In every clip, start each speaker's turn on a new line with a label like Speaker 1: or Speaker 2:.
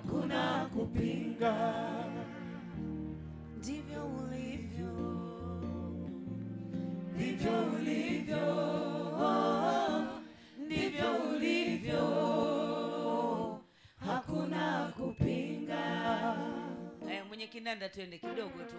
Speaker 1: hakuna kupinga.
Speaker 2: Ndivyo ulivyo,
Speaker 1: ndivyo ulivyo, ndivyo ulivyo, hakuna kupinga.
Speaker 2: Mwenye kinanda tuende kidogo tu.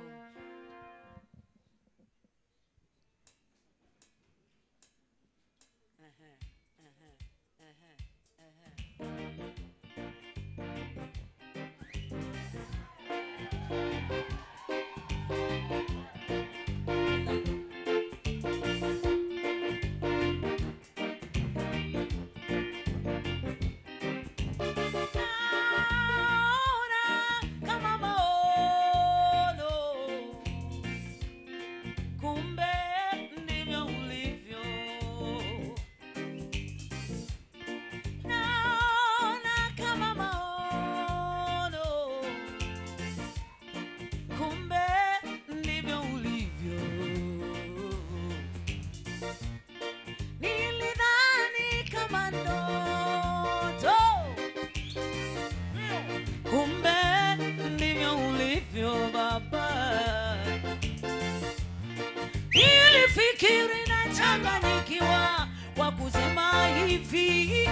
Speaker 2: Nilifikiri nachanganyikiwa kwa kusema hivi,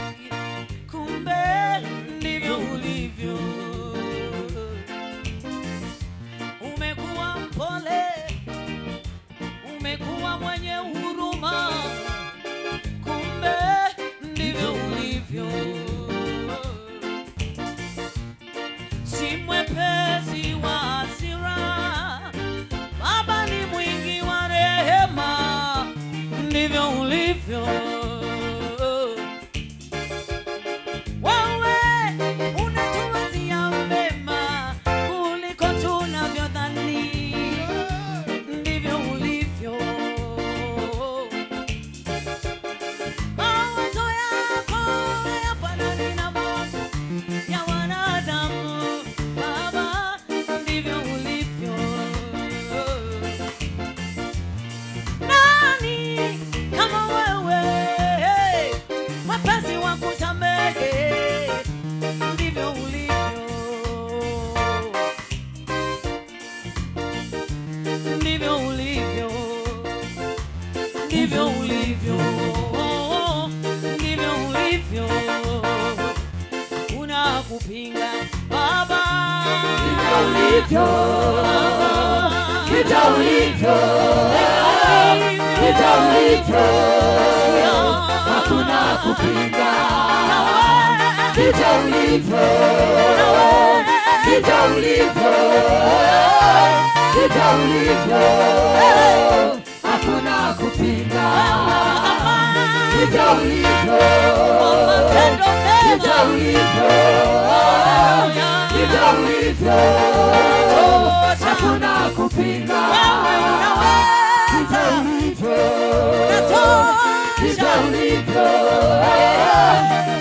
Speaker 2: kumbe ndivyo ulivyo. Umekuwa mpole, umekuwa mwenye huruma, kumbe ndivyo ulivyo. Si mwepesi wa hasira, Baba ni mwingi wa rehema, ndivyo ulivyo. Wewe unatuwazia mema kuliko tunavyodhani, ndivyo ulivyo. Mawazo yako hayafanani na mawazo ya wanadamu, Baba, ndivyo ulivyo. Nani kama wewe, mwepesi wa kusamehe, ndivyo ulivyo. Ndivyo ulivyo, ndivyo ulivyo, ndivyo ulivyo, unakupinga Baba.
Speaker 1: Ndivyo ulivyo, ndivyo ulivyo, ndivyo ulivyo, hakuna kupinga. Ndivyo ulivyo, ndivyo ulivyo, ndivyo ulivyo, hakuna kupinga. Ndivyo ulivyo, ndivyo ulivyo, ndivyo ulivyo, hakuna kupinga. Ndivyo ulivyo, ndivyo ulivyo,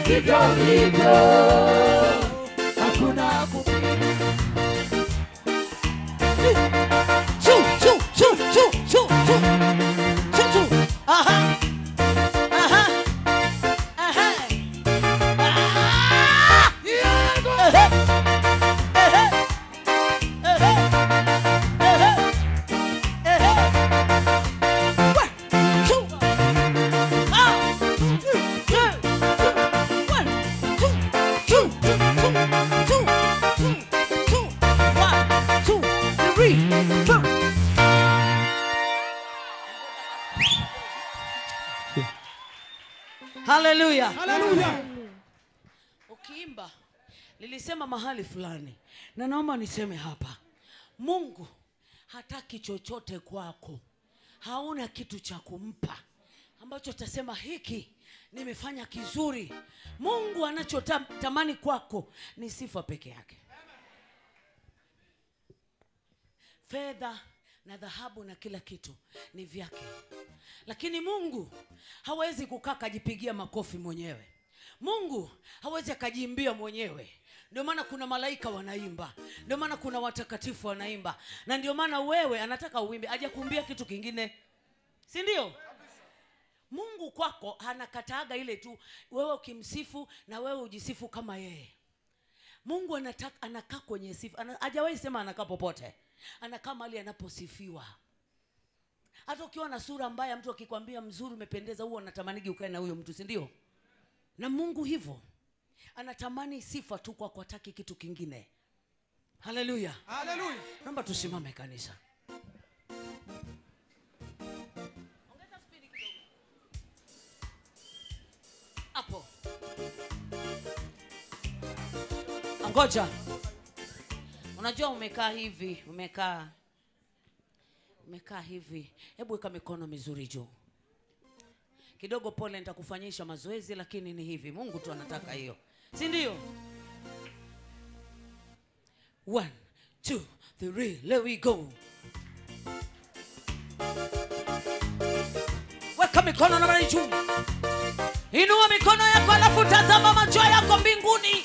Speaker 1: ndivyo ulivyo, hakuna kupinga.
Speaker 2: Chu chu chu chu chu chu chu chu. Aha. Aha. Aha. Hallelujah.
Speaker 1: Hallelujah.
Speaker 2: Ukiimba, nilisema mahali fulani, na naomba niseme hapa, Mungu hataki chochote kwako. Hauna kitu cha kumpa ambacho tasema hiki nimefanya kizuri. Mungu anachotamani kwako ni sifa peke yake. Fedha na dhahabu na kila kitu ni vyake, lakini Mungu hawezi kukaa kujipigia makofi mwenyewe. Mungu hawezi akajiimbia mwenyewe. Ndio maana kuna malaika wanaimba, ndio maana kuna watakatifu wanaimba, na ndio maana wewe anataka uimbe, aje kuimbia kitu kingine, si ndio? Mungu kwako anakataaga ile tu wewe ukimsifu na wewe ujisifu kama yeye. Mungu anakaa kwenye sifa. Hajawahi sema anakaa popote. Anakaa mahali anaposifiwa. Hata ukiwa na sura mbaya, mtu akikwambia mzuri, umependeza, huo unatamanigi ukae na huyo mtu, si ndio? Na Mungu hivyo. Anatamani sifa tu, kwa hataki kitu kingine. Haleluya.
Speaker 3: Haleluya.
Speaker 2: Naomba tusimame kanisa. Ongeza spidi kidogo. Hapo. Ngoja. Unajua umekaa hivi, umekaa hivi. Hebu weka mikono mizuri juu. Kidogo pole, nitakufanyisha mazoezi, lakini ni hivi. Mungu tu anataka hiyo. Si ndio? 1 2 3, let we go. Weka mikono na mara juu. Inua mikono yako, alafu tazama macho yako mbinguni.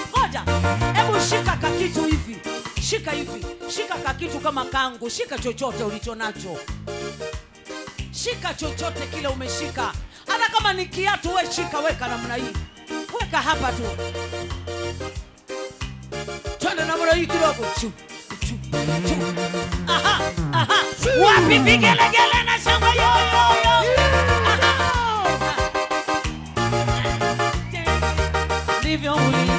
Speaker 2: Ngoja. Hebu shika kakitu hivi. Shika kakitu kama kangu. Shika chochote ulicho nacho. Shika chochote kile umeshika. Hata kama ni kiatu, wewe shika, weka namna hii. Weka hapa tu. Twende namna hii kidogo. Aha. Wapi vigelegele na shangwe yo. Ndivyo ulivyo.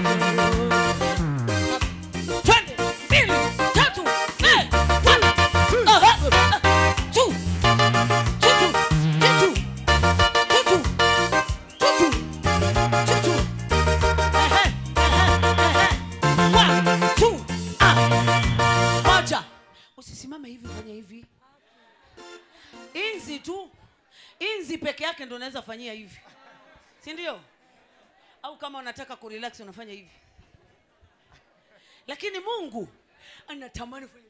Speaker 2: Twende, 2 3 1 2 Moja. Usisimame hivi, fanya hivi. Inzi tu. Inzi peke yake ndio unaweza fanyia hivi. Si ndio? Au kama unataka kurelax unafanya hivi. Lakini Mungu anatamani fanya.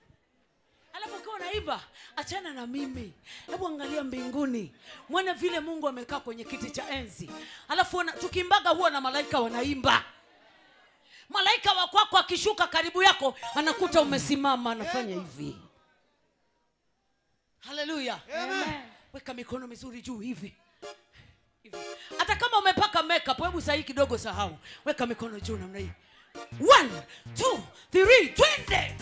Speaker 2: Alafu ukiwa unaimba, achana na mimi. Hebu angalia mbinguni. Muone vile Mungu amekaa kwenye kiti cha enzi. Alafu tukimbaga huwa na malaika wanaimba. Malaika wa kwako akishuka karibu yako, anakuta umesimama, anafanya hivi. Haleluya.
Speaker 3: Amen.
Speaker 2: Weka mikono mizuri juu hivi. Hata kama umepaka makeup, hebu sahi kidogo sahau. Weka mikono juu namna hii. 1 2 3, twende.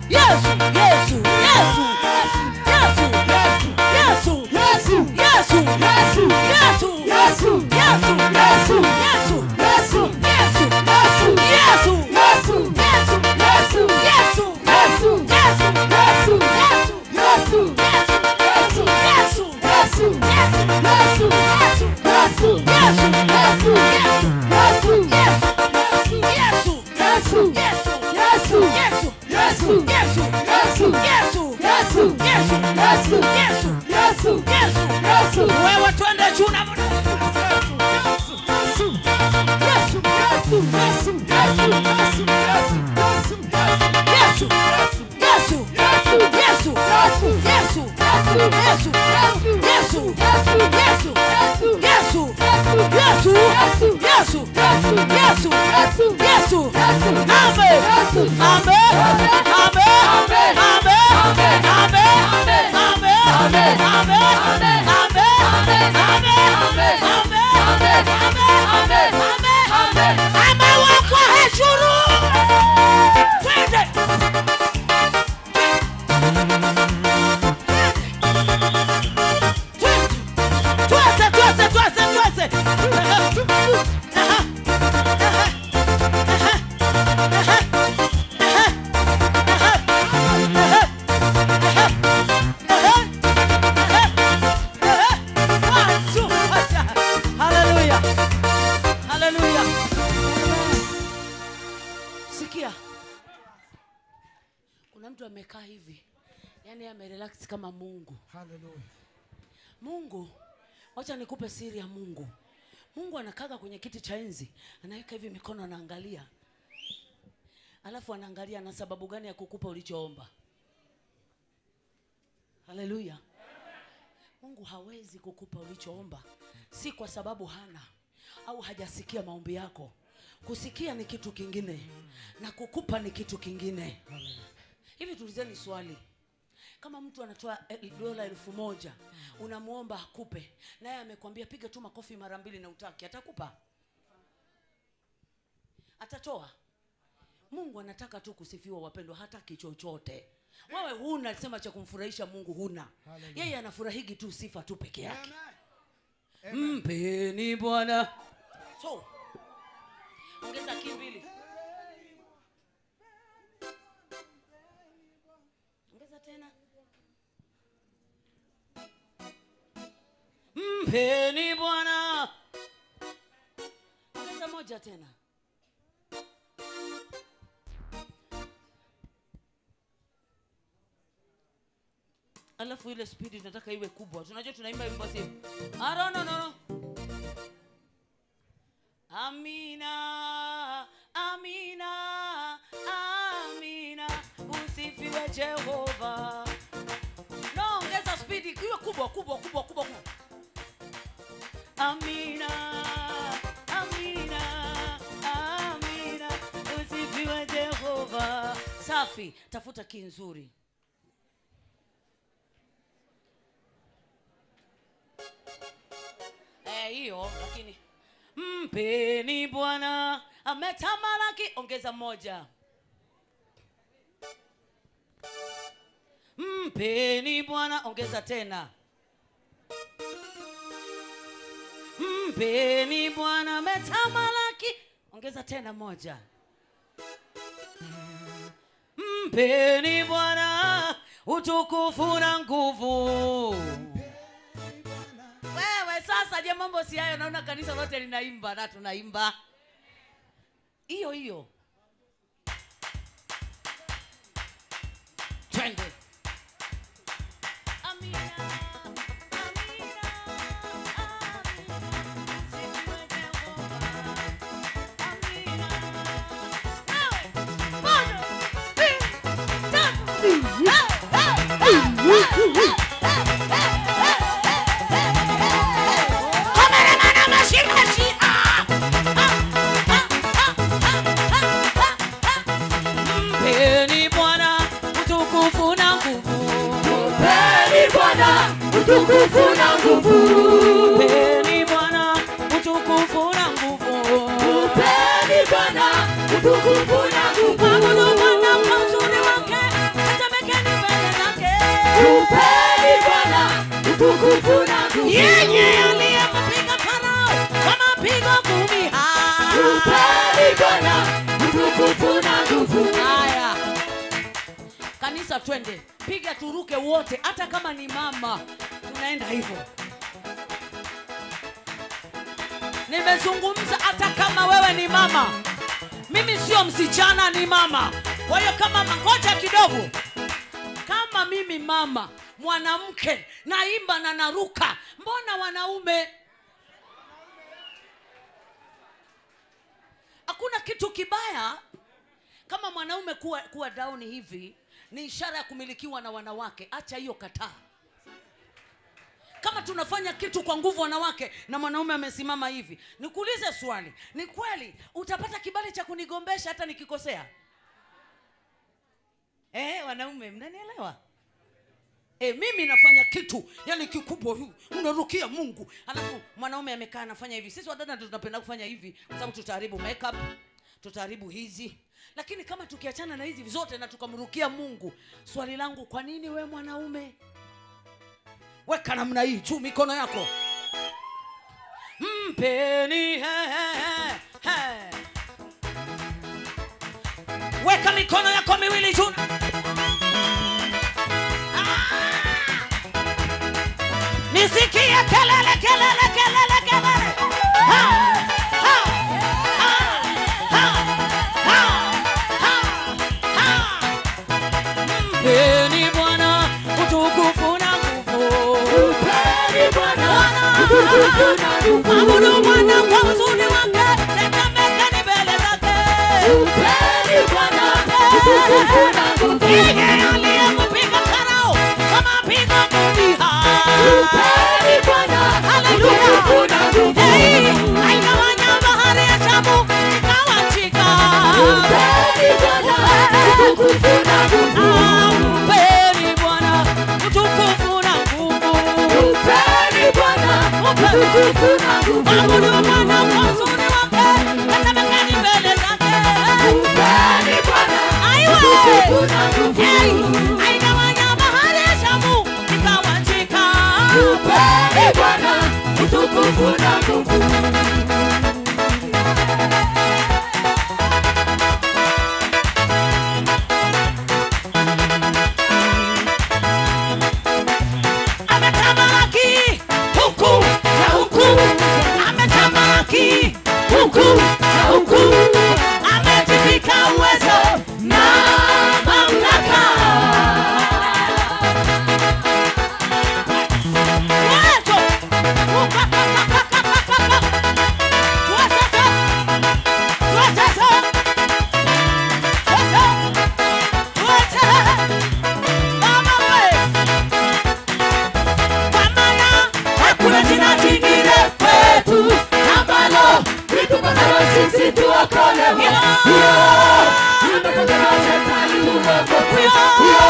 Speaker 2: Yesu. Wewe twende juu na amekaa hivi. Yaani amerelax kama Mungu.
Speaker 3: Hallelujah.
Speaker 2: Mungu, wacha nikupe siri ya Mungu. Mungu anakaga kwenye kiti cha enzi, anaweka hivi mikono, anaangalia. Alafu anaangalia na sababu gani ya kukupa ulichoomba. Haleluya. Mungu hawezi kukupa ulichoomba si kwa sababu hana au hajasikia maombi yako. Kusikia ni kitu kingine na kukupa ni kitu kingine. Hivi tulizeni swali. Kama mtu anatoa dola 1000, unamuomba akupe, naye amekwambia piga tu makofi mara 2 na utaki, atakupa? Atatoa? Mungu anataka tu kusifiwa wapendwa, hataki chochote. Wewe huna sema cha kumfurahisha Mungu, huna. Yeye anafurahigi tu sifa tu peke yake. Mpeni Bwana. So ongeza kimbili. Ongeza tena. Mpeni Bwana. Ongeza moja tena. Alafu ile speed tunataka iwe kubwa. Tunajua tunaimba wimbo simu. No. Amina, amina, amina, usifiwe Jehova. No, ongeza speed iwe kubwa. Amina, amina, amina, usifiwe Jehova. Safi, tafuta key nzuri. Hiyo lakini mpeni Bwana ametamalaki. Ongeza moja. Mpeni Bwana. Ongeza tena. Mpeni Bwana ametamalaki. Ongeza tena moja. Mpeni Bwana utukufu na nguvu. Wewe sasa je, mambo si hayo? Naona kanisa lote linaimba na tunaimba. Hiyo. Twende. Amina. Amina. Sifiwe Jehova. Amina. Moja, 2, 3.
Speaker 1: Utukufu na nguvu.
Speaker 2: Mpeni Bwana utukufu na nguvu.
Speaker 1: Mpeni Bwana utukufu na nguvu.
Speaker 2: Abudu Bwana kwa uzuri wake, tetemekeni mbele zake.
Speaker 1: Mpeni Bwana utukufu na nguvu.
Speaker 2: Yeye aliyempiga Farao kwa mapigo 10.
Speaker 1: Mpeni Bwana utukufu na nguvu.
Speaker 2: Haya. Kanisa twende. Piga turuke wote, hata kama ni mama. Tunaenda hivyo. Nimezungumza hata kama wewe ni mama. Mimi sio msichana, ni mama. Kwa hiyo kama ngoja kidogo. Kama mimi mama, mwanamke, naimba na naruka, mbona wanaume? Hakuna kitu kibaya kama mwanaume kuwa down hivi. Ni ishara ya kumilikiwa na wanawake. Acha hiyo, kataa. Kama tunafanya kitu kwa nguvu wanawake na mwanaume amesimama hivi, nikuulize swali, ni kweli utapata kibali cha kunigombesha hata nikikosea? Wanaume mnanielewa? Mimi nafanya kitu yani kikubwa huu, unarukia Mungu. Alafu mwanaume amekaa anafanya hivi. Sisi wadada tunapenda kufanya hivi kwa sababu tutaharibu makeup, tutaharibu hizi. Lakini kama tukiachana na hizi zote na tukamrukia Mungu, swali langu, kwa nini we mwanaume? Weka namna hii juu mikono yako. Mpeni weka mikono yako miwili juu. Nisikie kelele. Mpeni Bwana utukufu na nguvu.
Speaker 1: Mpeni Bwana utukufu na nguvu.
Speaker 2: Abudu Bwana kwa uzuri wake, tetemekeni mbele zake.
Speaker 1: Mpeni Bwana utukufu na nguvu.
Speaker 2: Yeye aliyempiga Farao kwa mapigo 10.
Speaker 1: Mpeni Bwana utukufu na nguvu.
Speaker 2: Aigawanya bahari ya Shamu, ikawa
Speaker 1: utukufu na nguvu.
Speaker 2: Abudu Bwana kwa uzuri wake, atabekeni mbele zake.
Speaker 1: Mpeni Bwana
Speaker 2: Aiwe.
Speaker 1: utukufu na nguvu.
Speaker 2: Hey, aigawanya bahari ya Shamu, ikawachika.
Speaker 1: Mpeni Bwana utukufu na nguvu.
Speaker 2: Ametamalaki huku na huku, ametamalaki huku na huku, amejivika uwezo na mamlaka. Weto! Tuwasese! Tuwasese! Tuwasese! Tuwasese! Mama we! Kwa maana
Speaker 1: Hakuna jina jingine kwetu ambalo litupasalo sisi tuokolewe. Huyo limepokelewa shetani uokovu. Huyo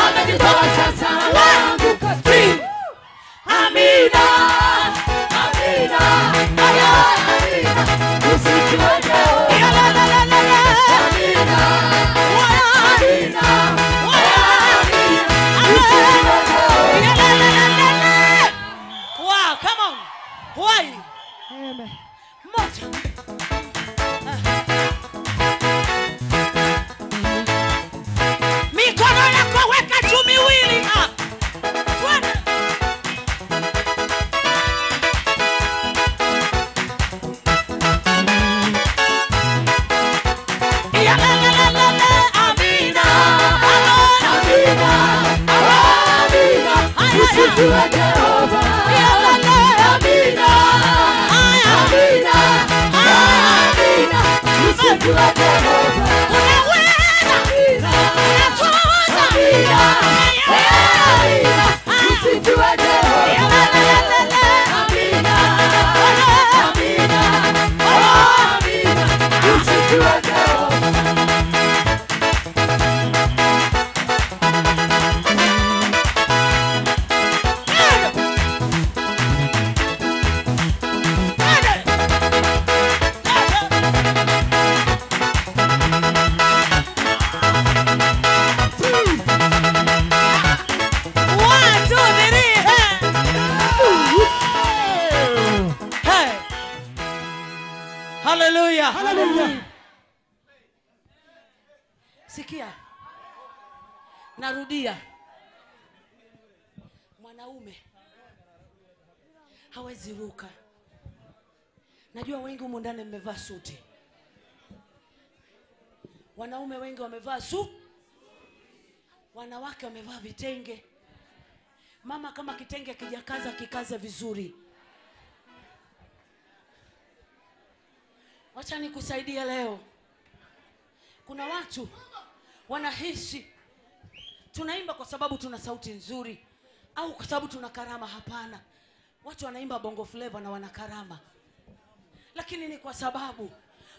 Speaker 1: amejitoa sasa waanguka chini. Amina, amina, amina. Usifiwe leo. Amina, amina, amina. Usifiwe leo.
Speaker 2: Wow, come on. Why? Moja. Mikono yako weka juu miwili. Twende. Amina.
Speaker 1: Amina, amina. Usifiwe Jehova. Amina, amina, amina. Usifiwe Jehova.
Speaker 2: Unaweza. Unatuza.
Speaker 1: Amina, amina. Usifiwe Jehova. Amina, amina, amina. Usifiwe Jehova.
Speaker 2: One, two, three, hey. Hallelujah.
Speaker 3: Hallelujah.
Speaker 2: Sikia. Narudia. Mwanaume hawezi ruka. Najua wengi humu ndani mmevaa suti. Wanaume wengi wamevaa suti. Wanawake wamevaa vitenge. Mama kama kitenge kijakaza kikaze vizuri. Wacha nikusaidia leo. Kuna watu wanahisi tunaimba kwa sababu tuna sauti nzuri au kwa sababu tuna karama. Hapana. Watu wanaimba bongo flavor na wana karama. Lakini ni kwa sababu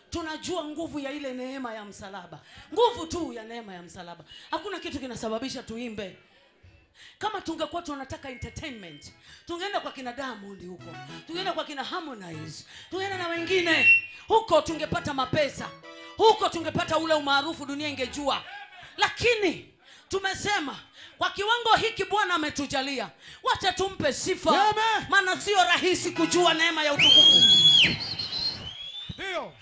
Speaker 2: tunajua nguvu ya ile neema ya msalaba. Nguvu tu ya neema ya msalaba. Hakuna kitu kinasababisha tuimbe. Kama tungekuwa tunataka entertainment, tungeenda kwa kina Diamond huko, tungeenda kwa kina Harmonize, tungeenda na wengine huko, tungepata mapesa huko, tungepata ule umaarufu, dunia ingejua. Lakini tumesema kwa kiwango hiki Bwana ametujalia, wacha tumpe sifa. Maana sio rahisi kujua neema ya utukufu.
Speaker 3: Ndio.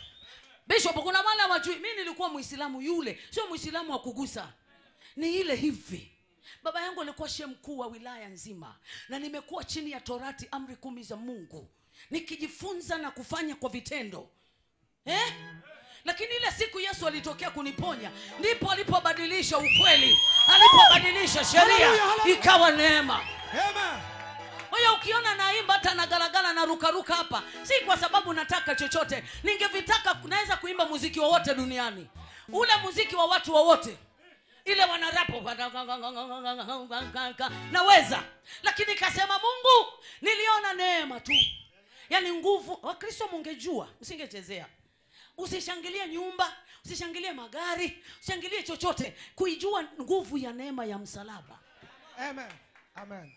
Speaker 2: Bishop, kuna wale wajui, mimi nilikuwa Muislamu yule, sio Muislamu wa kugusa. Ni ile hivi. Baba yangu alikuwa shehe mkuu wa wilaya nzima, na nimekuwa chini ya Torati, amri 10 za Mungu, nikijifunza na kufanya kwa vitendo. Lakini ile siku Yesu alitokea kuniponya, ndipo alipobadilisha ukweli, alipobadilisha sheria, ikawa neema.
Speaker 3: Amen.
Speaker 2: Wewe ukiona naimba hata nagalagala na rukaruka hapa, si kwa sababu nataka chochote. Ningevitaka naweza kuimba muziki wowote duniani. Ule muziki wa watu wowote. Ile wanarapo naweza. Lakini kasema Mungu, niliona neema tu. Yaani nguvu, Wakristo mungejua, usingechezea. Usishangilie nyumba, usishangilie magari, usishangilie chochote, kuijua nguvu ya neema ya msalaba.
Speaker 3: Amen. Amen.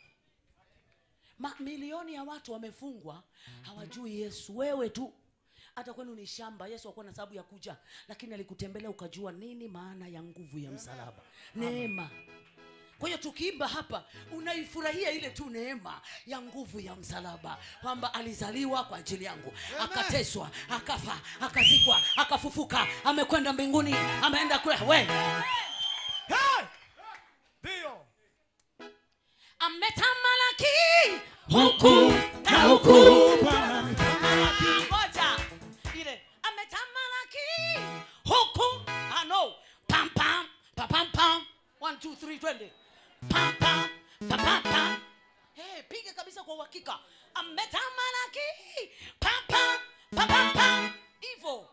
Speaker 2: Milioni ya watu wamefungwa, hawajui Yesu. Wewe tu hata kwenu ni shamba. Yesu hakuwa na sababu ya kuja, lakini alikutembelea ukajua nini maana ya nguvu ya msalaba. Neema. Kwa hiyo tukiimba hapa unaifurahia ile tu neema ya nguvu ya msalaba, kwamba alizaliwa kwa ajili yangu, akateswa, akafa, akazikwa, akafufuka, amekwenda mbinguni, ameenda kule. Wewe
Speaker 1: ndio
Speaker 2: ametamalaki huku na huku. Ngoja ile ametamalaki huku, ano pam pam pam pam pam 1 2 3 twende pam pam pam pam pam. Piga kabisa kwa uhakika. Ametamalaki pam pam pam pam pam. Hivyo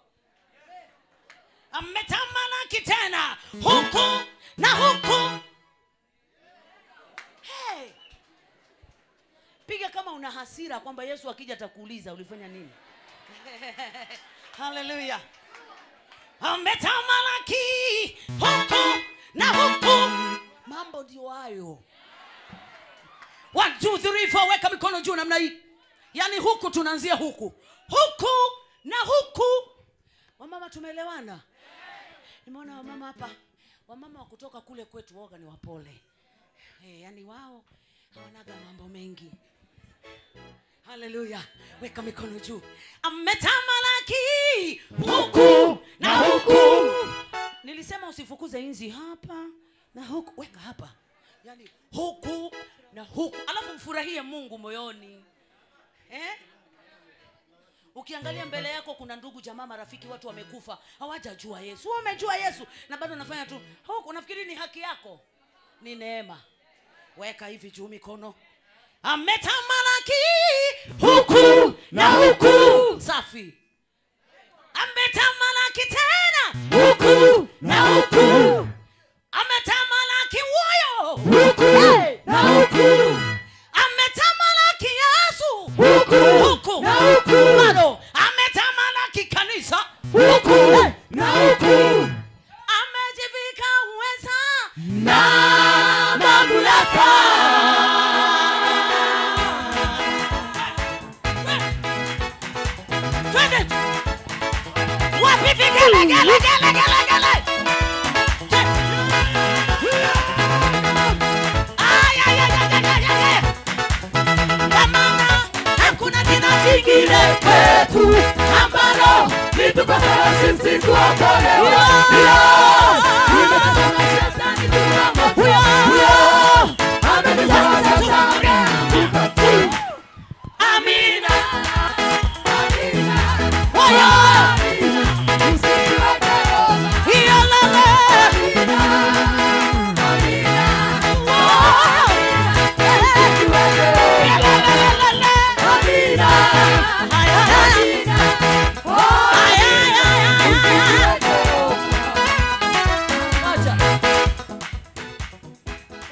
Speaker 2: ametamalaki tena huku na huku. Piga kama una hasira kwamba Yesu akija atakuuliza ulifanya nini. Hallelujah. Ametamalaki huku na huku. Mambo ndio hayo. 1 2 3 4, weka mikono juu namna hii. Yaani huku tunaanzia huku, huku na huku. Wamama tumeelewana? Nimeona wamama hapa, wamama wa kutoka kule kwetu woga ni wapole. Yaani wao hawanaga mambo mengi. Hallelujah. Weka mikono juu. Ametamalaki huku na huku. Nilisema usifukuze inzi hapa na huku, weka hapa. Yaani huku na huku. Alafu mfurahie Mungu moyoni. Ukiangalia mbele yako kuna ndugu, jamaa, marafiki, watu wamekufa, hawajajua Yesu. Wamejua Yesu na bado unafanya tu huku. Unafikiri ni haki yako? Ni neema. Weka hivi juu mikono. Ametamalaki huku na huku. Safi. Ametamalaki tena huku na huku. Ametamalaki woyo huku na huku. Ametamalaki Yesu huku na huku. Bado ametamalaki kanisa huku na huku. Amejivika uweza na mamlaka. Wapi vigele gele gele gele gele. Ay ay ay ay ay ay. Mama, hakuna jina jingine kwetu ambalo litupasa sisi kuokolewa. Amina.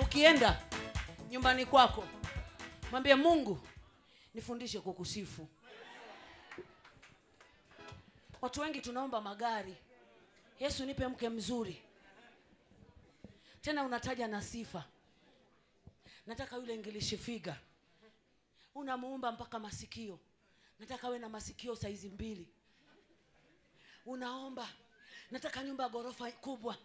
Speaker 2: Ukienda nyumbani kwako, mwambie Mungu, nifundishe kukusifu. Watu wengi tunaomba magari. Yesu, nipe mke mzuri. Tena unataja na sifa. Nataka yule English figure. Unamuumba mpaka masikio. Nataka we na masikio saizi 2. Unaomba, nataka nyumba ya ghorofa kubwa.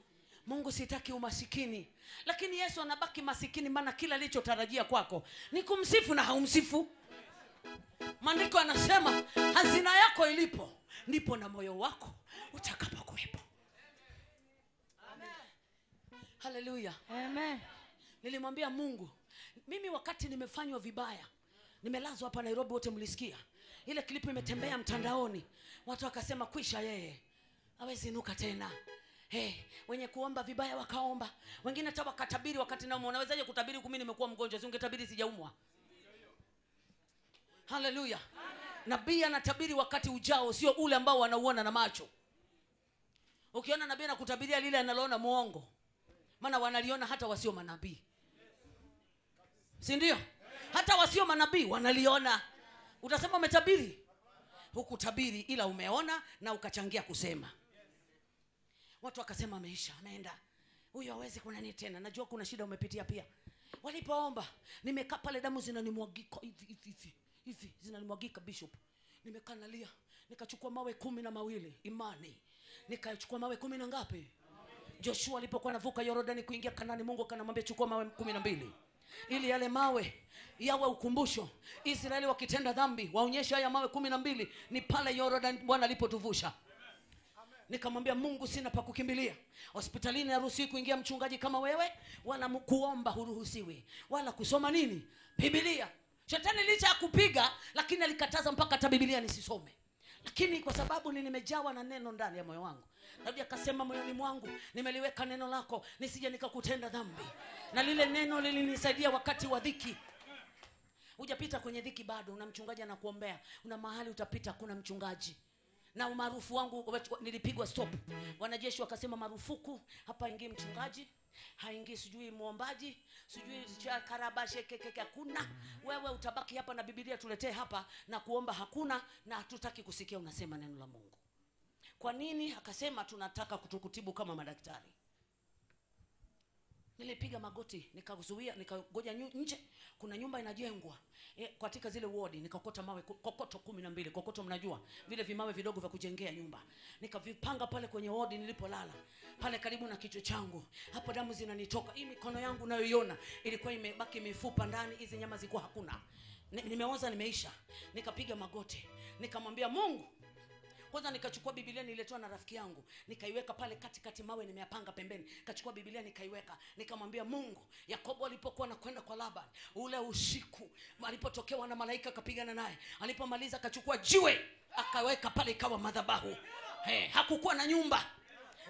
Speaker 2: Mungu, sitaki umasikini. Lakini Yesu anabaki masikini, maana kila alichotarajia kwako ni kumsifu na haumsifu. Maandiko anasema hazina yako ilipo ndipo na moyo wako utakapokuwepo. Amen. Hallelujah.
Speaker 3: Amen.
Speaker 2: Nilimwambia Mungu, mimi wakati nimefanywa vibaya, nimelazwa hapa Nairobi, wote mlisikia. Ile klipu imetembea mtandaoni. Watu wakasema kwisha yeye, hawezi inuka tena. Wenye kuomba vibaya wakaomba. Wengine hata wakatabiri wakati naumwa. Unawezaje kutabiri huku mimi nimekuwa mgonjwa? Si ungetabiri sijaumwa? Hallelujah. Nabii anatabiri wakati ujao, sio ule ambao wanauona na macho. Ukiona nabii anakutabiria lile analoona muongo. Maana wanaliona hata wasio manabii. Si ndio? Hata wasio manabii wanaliona. Utasema umetabiri? Hukutabiri ila umeona na ukachangia kusema. Watu wakasema ameisha, ameenda. Huyo hawezi kuna nini tena. Najua kuna shida umepitia pia. Walipoomba, nimekaa pale damu zinanimwagika hivi zinanimwagika bishop. Nimekaa nalia, nikachukua mawe 12 imani. Nikachukua mawe 10 na ngapi? Joshua alipokuwa anavuka Yordani kuingia Kanaani, Mungu akanamwambia chukua mawe 12. Ili yale mawe yawe ukumbusho. Israeli wakitenda dhambi, waonyeshe haya mawe 12 ni pale Yordani Bwana alipotuvusha. Nikamwambia Mungu, sina pa kukimbilia. Hospitalini haruhusiwi kuingia mchungaji kama wewe, wala kuomba huruhusiwi, wala kusoma nini? Biblia. Shetani licha ya kupiga, lakini alikataza mpaka hata Biblia nisisome. Lakini kwa sababu nimejawa na neno ndani ya moyo wangu, Daudi akasema moyoni mwangu nimeliweka neno lako nisije nikakutenda dhambi. Na lile neno lilinisaidia wakati wa dhiki. Hujapita kwenye dhiki bado, una mchungaji anakuombea. Una mahali utapita kuna mchungaji. Na umaarufu wangu nilipigwa stop. Wanajeshi wakasema marufuku, hapa ingii mchungaji, haingii sijui muombaji, sijui karabashe keke, hakuna. Wewe utabaki hapa na Biblia tuletee hapa, na kuomba hakuna, na hatutaki kusikia unasema neno la Mungu. Kwa nini? Akasema tunataka kutukutibu kama madaktari. Nilipiga magoti, nikazuia, nikagoja nje. Kuna nyumba inajengwa katika zile ward, nikakota mawe kokoto 12. Kokoto mnajua vile vimawe vidogo vya kujengea nyumba. Nikavipanga pale kwenye ward nilipolala, pale karibu na kichwa changu. Hapo damu zinanitoka. Hii mikono yangu unayoiona ilikuwa imebaki mifupa ndani, hizi nyama zilikuwa hakuna. Nimeoza, nimeisha. Nikapiga magoti, nikamwambia Mungu. Kwanza nikachukua Biblia nililetwa na rafiki yangu, nikaiweka pale katikati mawe nimeyapanga pembeni. Kachukua Biblia nikaiweka, nikamwambia Mungu, Yakobo alipokuwa anakwenda kwa Laban, ule usiku alipotokewa na malaika akapigana naye, alipomaliza akachukua jiwe akaweka pale ikawa madhabahu. Hakukuwa na nyumba.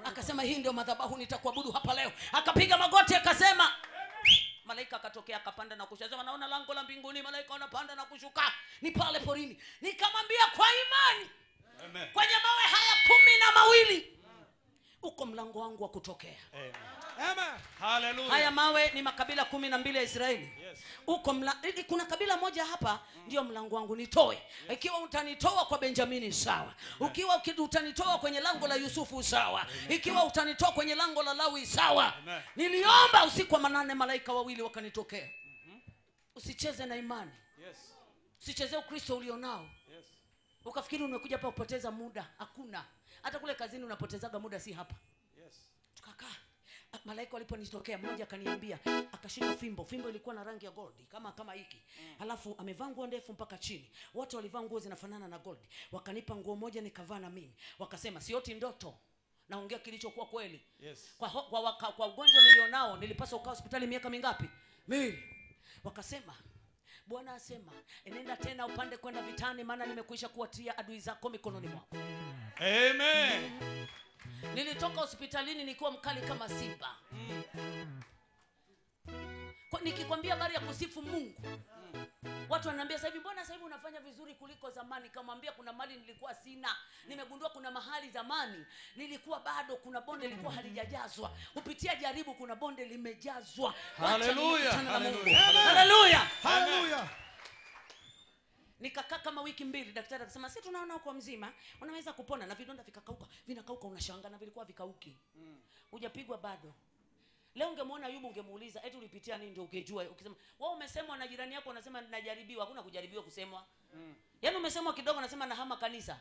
Speaker 2: Akasema hii ndio madhabahu nitakuabudu hapa leo. Akapiga magoti akasema, malaika akatokea akapanda na kushuka. Sema naona lango la mbinguni, malaika wanapanda na kushuka. Ni pale porini. Nikamwambia kwa imani, amen, kwenye mawe haya 12 uko mlango wangu wa kutokea.
Speaker 3: Amen. Hallelujah.
Speaker 2: Haya mawe ni makabila 12 ya Israeli.
Speaker 3: Yes.
Speaker 2: Uko kuna kabila moja hapa ndio mlango wangu nitoe. Yes. Ikiwa utanitoa kwa Benjamini sawa. Ukiwa utanitoa kwenye lango la Yusufu sawa. Ikiwa utanitoa kwenye lango la Lawi sawa. Amen. Niliomba usiku wa manane, malaika 2 wakanitokea. Usicheze na imani. Yes. Usicheze Ukristo ulionao. Yes. Ukafikiri umekuja hapa kupoteza muda. Hakuna. Hata kule kazini unapotezaga muda, si hapa. Yes. Tukakaa. Malaika waliponitokea, mmoja akaniambia, akashika fimbo. Fimbo ilikuwa na rangi ya gold kama hiki. Alafu amevaa nguo ndefu mpaka chini. Wote walivaa nguo zinafanana na gold. Wakanipa nguo moja nikavaa na mimi. Wakasema sioti ndoto, naongea kilichokuwa kweli. Yes. Kwa ugonjwa nilionao nilipaswa kukaa hospitali miaka mingapi? 2. Wakasema Bwana asema enenda tena upande kwenda vitani, maana nimekwisha kuwatia adui zako mikononi mwako.
Speaker 3: Amen.
Speaker 2: Nilitoka hospitalini nikiwa mkali kama simba. Nikikwambia habari ya kusifu Mungu, watu wananiambia sasa hivi mbona sasa hivi unafanya vizuri kuliko zamani? Kamwambia kuna mali nilikuwa sina. Nimegundua kuna mahali zamani nilikuwa bado kuna bonde lilikuwa halijajazwa. Kupitia jaribu kuna bonde limejazwa.
Speaker 3: Hallelujah.
Speaker 2: Hallelujah.
Speaker 3: Hallelujah.
Speaker 2: Nikakaa kama wiki 2, daktari akasema sisi tunaona uko mzima, unaweza kupona. Na vidonda vikakauka, vinakauka, unashangaa na vilikuwa vikauki. Hujapigwa bado. Leo ungemwona Ayubu ungemuuliza eti ulipitia nini ndio ukijua. Ukisema wewe umesemwa na jirani yako unasema ninajaribiwa, hakuna kujaribiwa kusemwa. Yaani umesemwa kidogo unasema nahama kanisa.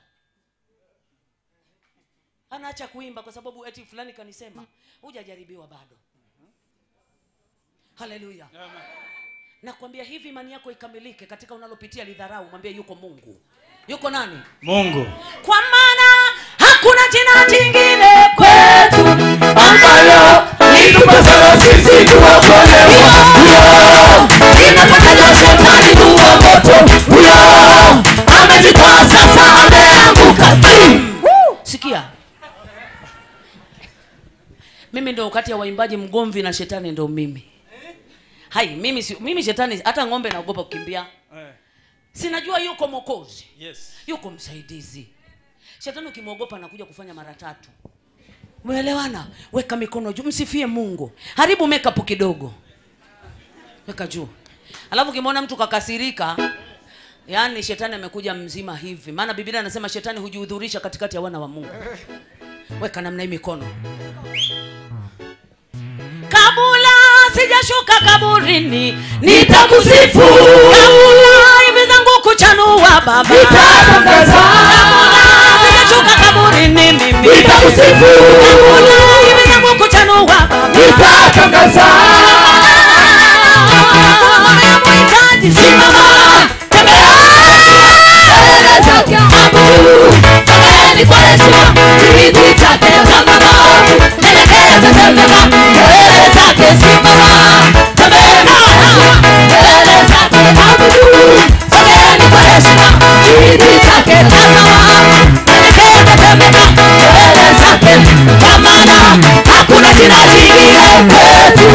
Speaker 2: Anaacha kuimba kwa sababu eti fulani kanisema. Hujajaribiwa bado. Hallelujah. Amen. Nakwambia hivi imani yako ikamilike katika unalopitia lidharau, mwambie yuko Mungu. Yuko nani? Mungu. Kwa maana hakuna jina jingine kwetu ambalo litupasa sisi tuokolewa. Inapata shetani kuwa moto. Huyo amejitoa sasa, ameanguka. Sikia. Mimi ndio wakati ya waimbaji mgomvi na shetani ndio mimi. Hai, mimi shetani hata ng'ombe naogopa kukimbia. Sinajua yuko Mwokozi. Yes. Yuko msaidizi. Shetani ukimwogopa anakuja kufanya mara 3. Umeelewana? Weka mikono juu, msifie Mungu. Haribu makeup kidogo. Weka juu. Alafu ukimwona mtu kakasirika, yani shetani amekuja mzima hivi. Maana Biblia inasema shetani hujihudhurisha katikati ya wana wa Mungu. Weka namna hii mikono. Kabla sija sijashuka kaburini,
Speaker 1: nitakusifu.
Speaker 2: kabla hivi zangu kuchanua Baba,
Speaker 1: nitatangaza.
Speaker 2: Sijashuka kaburini mimi,
Speaker 1: nitakusifu.
Speaker 2: kabla hivi zangu kuchanua Baba,
Speaker 1: nitatangaza.
Speaker 2: simama,
Speaker 1: tembea, eleza kiabu, tembeni kwa heshima, kiti chake simama, elekeza tembea, eleza simama, tembeni kwa heshima, eleza kiabu, tembeni kwa heshima, kiti chake simama, elekeza tembea, eleza kwa maana hakuna jina jingine kwetu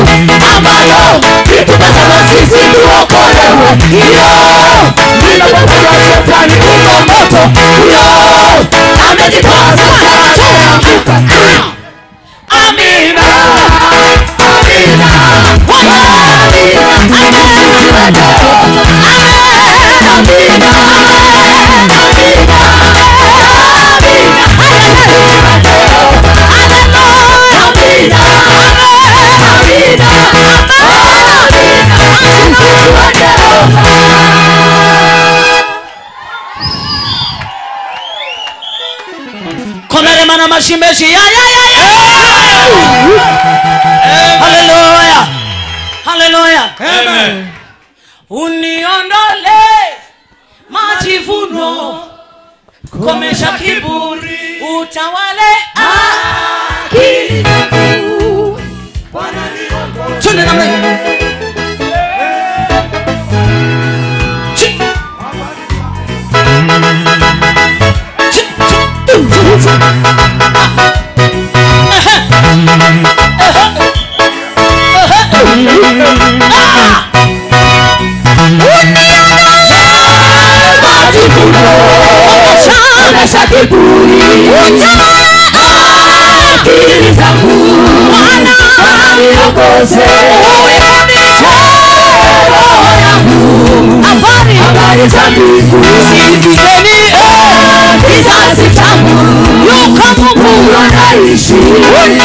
Speaker 1: ambalo litupasalo sisi tuokolewe. Hiyo ndilo Bwana shetani uko moto, huyo amejipasa kuanguka. Amina, amina,
Speaker 2: komere mana mashimeshi ya haleluya, haleluya,
Speaker 3: Amen.
Speaker 2: uniondole majivuno, komesha kiburi, utawale
Speaker 1: akili zangu. Bwana niongoze.
Speaker 2: tune namna hiyo.
Speaker 1: Komesha kiburi, akili zangu. Bwana niongoze, roho yangu habari za mbingu. Sikizeni kizazi changu, yuko Mungu anaishi. Uniondoe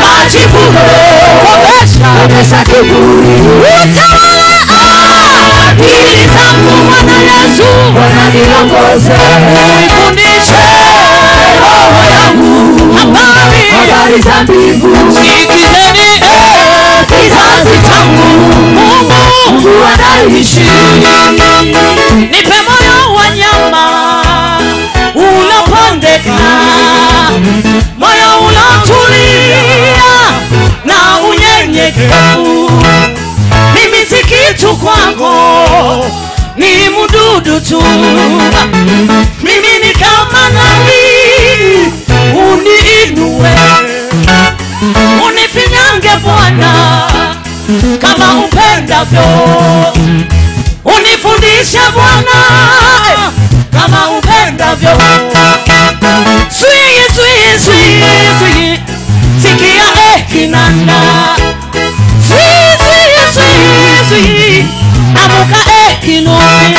Speaker 1: majivuno, komesha kiburi, akili zangu. Bwana Yesu, Bwana niongoze, nifundishe roho yangu habari za mbingu. Sikizeni kizazi changu, Mungu anaishi.
Speaker 2: Nipe moyo wa nyama ulopondeka, moyo ulotulia na unyenyekevu. Mimi si kitu kwako, ni mdudu tu. Mimi ni kama nani, uniinue, unifinyange Bwana kama upendavyo, unifundishe Bwana kama upendavyo. Swii, swii, swii, swii, sikia kinanda. Swii, swii, swii, swii, amuka inuki,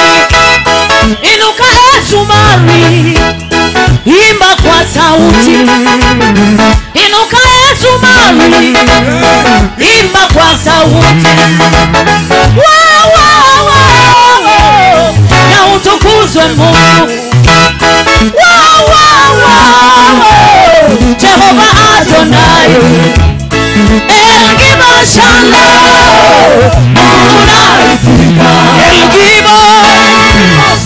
Speaker 2: inuka sumari, imba kwa sauti. Inuka sumari, imba kwa sauti. Wow, wow, wow, na utukuzwe Mungu. Wow, wow, wow, Jehova Adonai. El Gibo Shalom, unaitika. El Gibo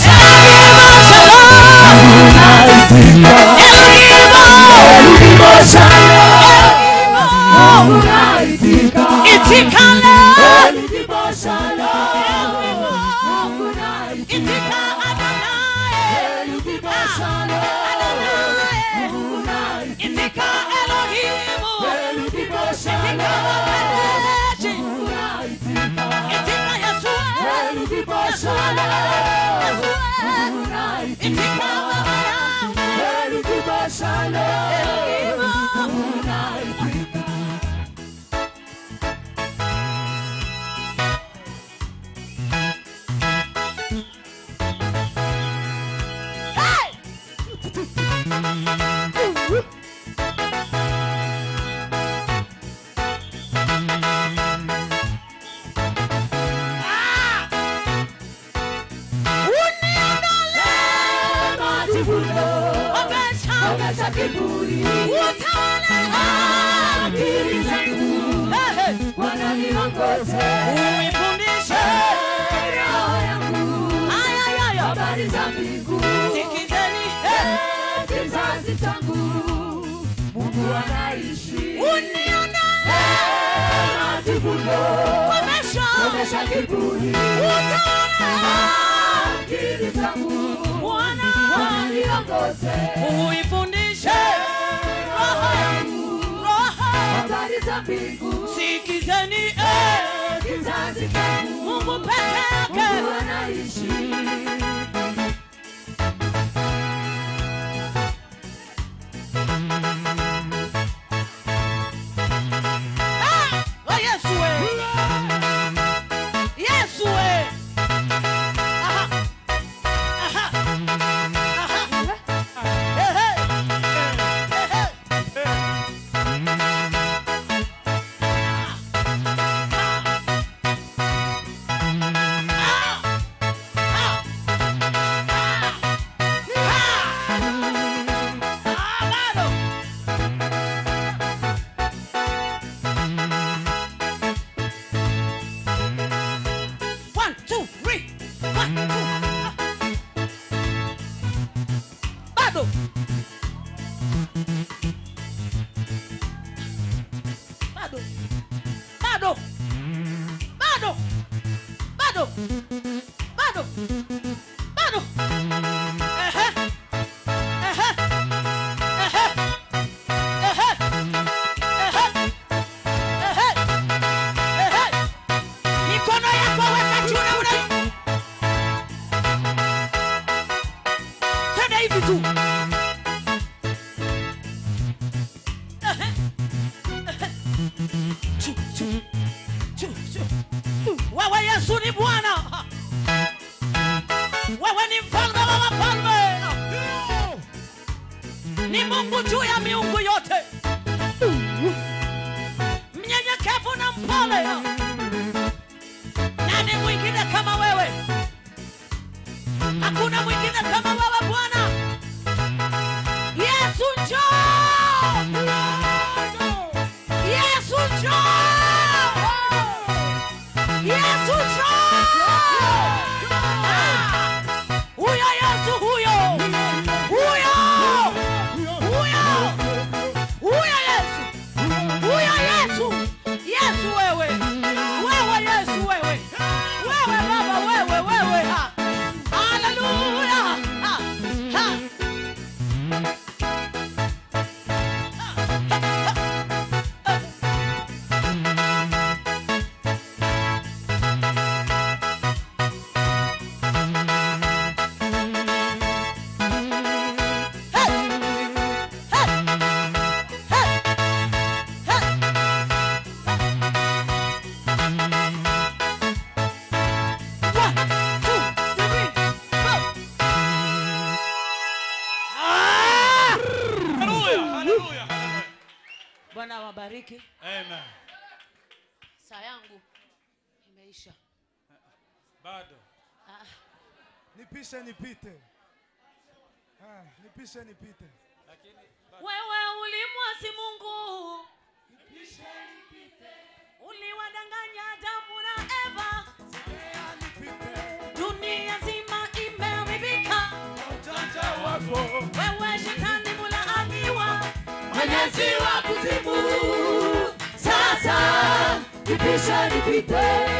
Speaker 2: Shalom, unaitika. El Gibo Shalom, unaitika. Itikale. El Gibo Shalom, unaitika. Itika Adonai. El Gibo Shalom, unaitika. Itika Elohim.
Speaker 1: komesha kiburi.
Speaker 2: Utawale
Speaker 1: akili zangu, Bwana niongoze,
Speaker 2: uifundishe
Speaker 1: roho yangu habari za mbingu.
Speaker 2: Sikizeni
Speaker 1: kizazi changu, Mungu anaishi.
Speaker 2: Uniondoe
Speaker 1: majivuno, komesha kiburi.
Speaker 2: Utawale
Speaker 1: akili zangu,
Speaker 2: Bwana
Speaker 1: niongoze,
Speaker 2: uifundishe roho yangu
Speaker 1: habari za mbingu.
Speaker 2: Sikizeni
Speaker 1: kizazi changu,
Speaker 2: Mungu peke yake
Speaker 1: Mungu anaishi.
Speaker 2: Wewe Yesu ni Bwana. Wewe ni mfalme wa wafalme. Ni Mungu juu ya miungu yote. Mnyenyekevu na mpole. Nani mwingine kama wewe? Hakuna mwingine kama wewe Bwana. Yesu njoo. Yesu njoo. Yesu njoo. Huyo Yesu huyo. Huyo. Huyo. Huyo Yesu. Huyo Yesu. Yesu wewe. Wewe Yesu wewe. Wewe Baba wewe. Hallelujah. Bwana wabariki.
Speaker 3: Amen.
Speaker 2: Saa yangu imeisha.
Speaker 3: Bado.
Speaker 4: Nipishe nipite. Nipishe nipite.
Speaker 3: Lakini
Speaker 2: Wewe ulimwasi Mungu. Nipishe nipite. Uliwadanganya Adamu na Eva. Dunia nzima imeharibika.
Speaker 4: Ujanja wako.
Speaker 2: Wewe shetani mlaaniwa.
Speaker 1: Mwenyezi wa kuzimu, sasa nipishe nipite.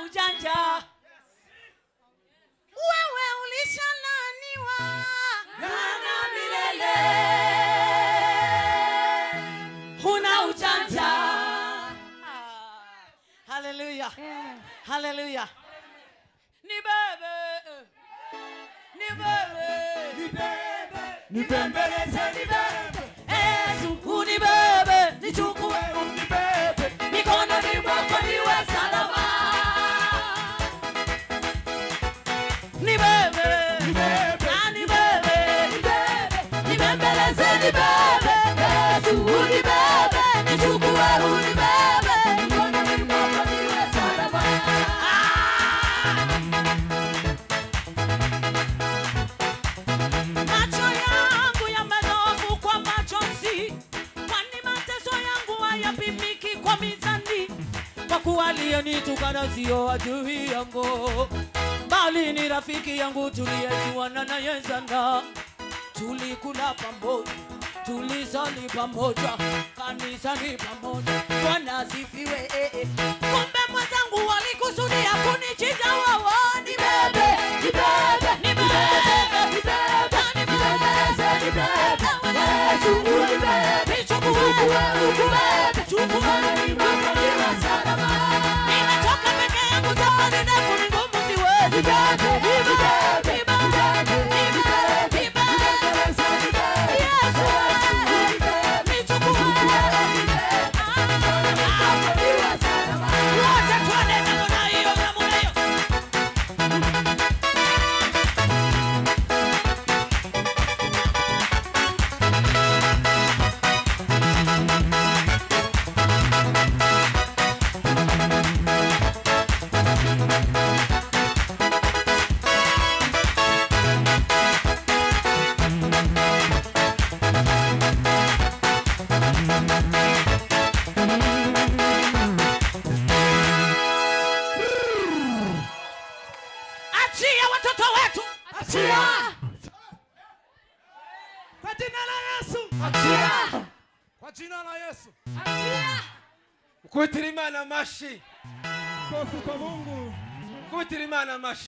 Speaker 2: ujanja. Wewe ulishalaniwa
Speaker 1: Laana milele.
Speaker 2: huna ujanja. Hallelujah. Hallelujah. Ni bebe. Ni bebe.
Speaker 1: Ni bebe, nibembeleze ni bebe.
Speaker 2: Yesu unibebe, nichukue
Speaker 1: Unibebe,
Speaker 2: mikononi mwako niwe salama. Nibebe,
Speaker 1: nibebe,
Speaker 2: na nibebe,
Speaker 1: nibebe, nibembeleze ni bebe. Yesu unibebe, nichukue unibebe. Mikononi mwako niwe salama.
Speaker 2: macho yangu yamenofu kwa machozi, kwani mateso yangu hayapimiki kwa mizani. Kwa kuwa aliyenitukana sio adui yangu, bali ni rafiki yangu tuliyejuana naye sana. Tulikula pamoja, tulisali pamoja, kanisani pamoja. Bwana asifiwe. Kumbe mwenzangu walikusudia kunichinja wao. Nibebe,
Speaker 1: Nibebe,
Speaker 2: nibebe,
Speaker 1: nibebe, nibembeleze ni bebe. Yesu unibebe,
Speaker 2: nichukue,
Speaker 1: ukubebe.
Speaker 2: chukua.
Speaker 1: Mikononi mwako niwe salama.
Speaker 2: Nimetoka peke yangu, safari ndefu ni ngumu, siwezi.
Speaker 1: Nibebe, nibebe, nibebe,
Speaker 2: Nibebe,
Speaker 1: nibembeleze ni bebe.
Speaker 2: Yesu,
Speaker 1: Yesu unibebe,
Speaker 2: nichukue.
Speaker 1: mikononi mwako niwe salama.
Speaker 2: Wote twende namna hiyo, namna hiyo. Achia watoto wetu.
Speaker 1: Achia,
Speaker 4: Kwa jina la Yesu.
Speaker 1: achia,
Speaker 4: Kwa jina la Yesu.
Speaker 1: achia.
Speaker 5: Kuitira Imana amashi.
Speaker 4: Kofi kwa Mungu.
Speaker 5: Kuitira Imana amashi.